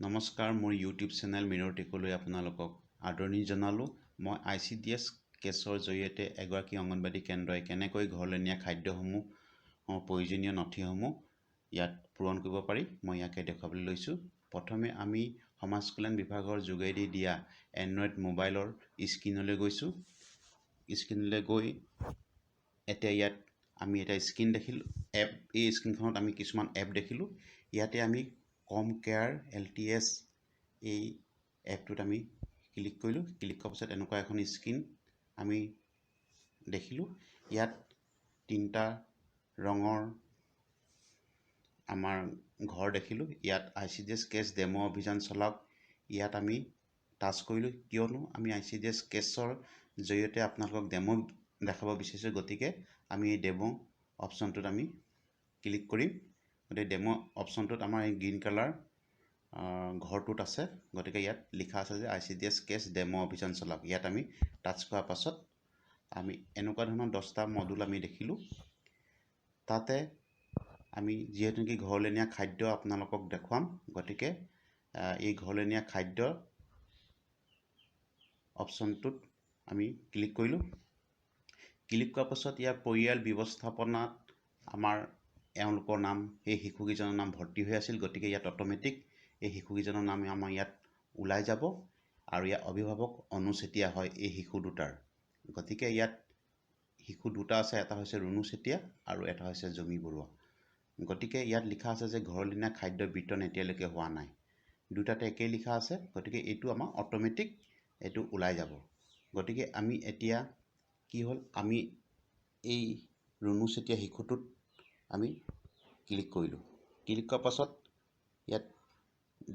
নমস্কাৰ, মোৰ YouTube channel মিনৰটেকলৈ আপোনালোকক আদৰণি জনালোঁ। মই ICDS কেছৰ জৰিয়তে এগৰাকী অংগনবাদী কেন্দ্ৰই কেনেকৈ ঘৰলৈ নিয়া খাদ্যসমূহ প্ৰয়োজনীয় নথিসমূহ ইয়াত পূৰণ কৰিব পাৰি মই ইয়াকে দেখুৱাবলৈ লৈছোঁ। প্ৰথমে আমি সমাজ কল্যাণ বিভাগৰ যোগেদি দিয়া এণ্ড্ৰইড মোবাইলৰ স্ক্ৰীনলৈ গৈছোঁ। স্ক্ৰীনলৈ গৈ এতিয়া ইয়াত আমি এটা স্ক্ৰীন দেখিলোঁ, এপ। এই স্ক্ৰীনখনত আমি কিছুমান এপ দেখিলোঁ। ইয়াতে আমি কম কেয়াৰ LTS এই এপটোত আমি ক্লিক কৰিলোঁ। ক্লিক কৰাৰ পাছত এনেকুৱা এখন স্ক্ৰীন আমি দেখিলোঁ। ইয়াত তিনিটা ৰঙৰ আমাৰ ঘৰ দেখিলোঁ। ইয়াত ICDS কেছ ডেমো অভিযান চলাওক ইয়াত আমি টাচ কৰিলোঁ, কিয়নো আমি ICDS কেছৰ জৰিয়তে আপোনালোকক ডেমো দেখাব বিচাৰিছোঁ। গতিকে আমি এই ডেমো অপশ্যনটোত আমি ক্লিক কৰিম। গতিকে ডেমো অপশ্যনটোত আমাৰ এই গ্ৰীণ কালাৰ ঘৰটোত আছে। গতিকে ইয়াত লিখা আছে যে ICDS কেছ ডেমো অভিযান চলাওক। ইয়াত আমি টাচ কৰাৰ পাছত আমি এনেকুৱা ধৰণৰ 10টা মডুল আমি দেখিলোঁ। তাতে আমি যিহেতু নেকি ঘৰলৈ নিয়া খাদ্য আপোনালোকক দেখুৱাম, গতিকে এই ঘৰলৈ নিয়া খাদ্য অপশ্যনটোত আমি ক্লিক কৰিলোঁ। ক্লিক কৰাৰ পাছত ইয়াৰ পৰিয়াল ব্যৱস্থাপনাত আমাৰ এওঁলোকৰ নাম, এই শিশুকেইজনৰ নাম ভৰ্তি হৈ আছিল। গতিকে ইয়াত অট'মেটিক এই শিশুকেইজনৰ নাম আমাৰ ইয়াত ওলাই যাব আৰু ইয়াৰ অভিভাৱক অনু চেতিয়া হয় এই শিশু দুটাৰ। গতিকে ইয়াত শিশু দুটা আছে, এটা হৈছে ৰুণু চেতিয়া আৰু এটা হৈছে জমি বৰুৱা। গতিকে ইয়াত লিখা আছে যে ঘৰলৈ নিয়া খাদ্য বিতৰণ এতিয়ালৈকে হোৱা নাই। দুটাতে একেই লিখা আছে। গতিকে এইটো আমাৰ অট'মেটিক এইটো ওলাই যাব। গতিকে আমি এতিয়া কি হ'ল, আমি এই ৰুণু চেতিয়া শিশুটোত আমি ক্লিক কৰিলোঁ। ক্লিক কৰাৰ পাছত ইয়াত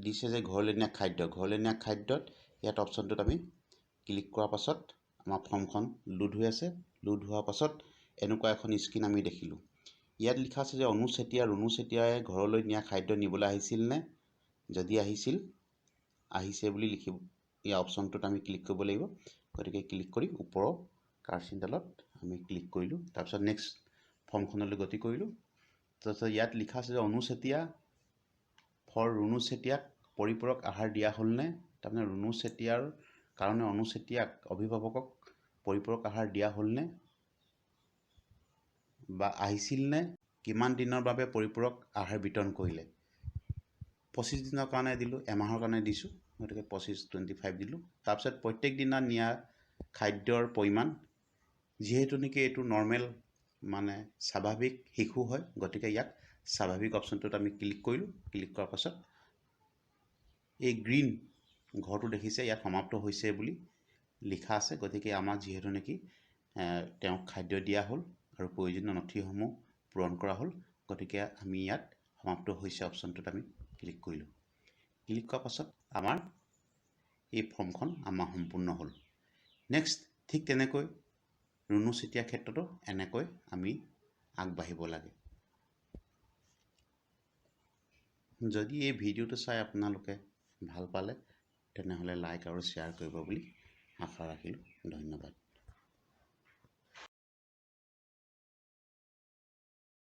দিছে যে ঘৰলৈ নিয়া খাদ্য। ঘৰলৈ নিয়া খাদ্যত ইয়াত অপশ্যনটোত আমি ক্লিক কৰাৰ পাছত আমাৰ ফৰ্মখন লোড হৈ আছে। লোড হোৱাৰ পাছত এনেকুৱা এখন স্ক্ৰীন আমি দেখিলোঁ। ইয়াত লিখা আছে যে অনু চেতিয়া, ৰুণু চেতিয়াই ঘৰলৈ নিয়া খাদ্য নিবলৈ আহিছিল নে? যদি আহিছে বুলি লিখিব। এই অপশ্যনটোত আমি ক্লিক কৰিব লাগিব। গতিকে ক্লিক কৰি ওপৰৰ কাৰ্চিনডালত আমি ক্লিক কৰিলোঁ। তাৰপিছত নেক্সট ফৰ্মখনলৈ গতি কৰিলোঁ। তাৰপিছত ইয়াত লিখা আছে যে অনু চেতিয়া ফৰ ৰুণু চেতিয়াক পৰিপূৰক আহাৰ দিয়া হ'লনে? তাৰমানে ৰুণু চেতিয়াৰ কাৰণে অনু চেতিয়াক অভিভাৱকক পৰিপূৰক আহাৰ দিয়া হ'লনে বা আহিছিল নে? কিমান দিনৰ বাবে পৰিপূৰক আহাৰ বিতৰণ কৰিলে? 25 দিনৰ কাৰণে দিলোঁ, এমাহৰ কাৰণে দিছোঁ। গতিকে 25 দিলোঁ। তাৰপিছত প্ৰত্যেক দিনা নিয়া খাদ্যৰ পৰিমাণ, যিহেতু নেকি এইটো নৰ্মেল মানে স্বাভাৱিক শিশু হয়, গতিকে ইয়াক স্বাভাৱিক অপশ্যনটোত আমি ক্লিক কৰিলোঁ। ক্লিক কৰাৰ পাছত এই গ্ৰীণ ঘৰটো দেখিছে, ইয়াত সমাপ্ত হৈছে বুলি লিখা আছে। গতিকে আমাৰ যিহেতু নেকি তেওঁক খাদ্য দিয়া হ'ল আৰু প্ৰয়োজনীয় নথিসমূহ পূৰণ কৰা হ'ল, গতিকে আমি ইয়াত সমাপ্ত হৈছে অপশ্যনটোত আমি ক্লিক কৰিলোঁ। ক্লিক কৰাৰ পাছত আমাৰ এই ফৰ্মখন আমাৰ সম্পূৰ্ণ হ'ল। নেক্সট ঠিক তেনেকৈ ৰুণু চেতিয়াৰ ক্ষেত্ৰতো এনেকৈ আমি আগবাঢ়িব লাগে। যদি এই ভিডিঅ'টো চাই আপোনালোকে ভাল পালে তেনেহ'লে লাইক আৰু শ্বেয়াৰ কৰিব বুলি আশা ৰাখিলোঁ। ধন্যবাদ।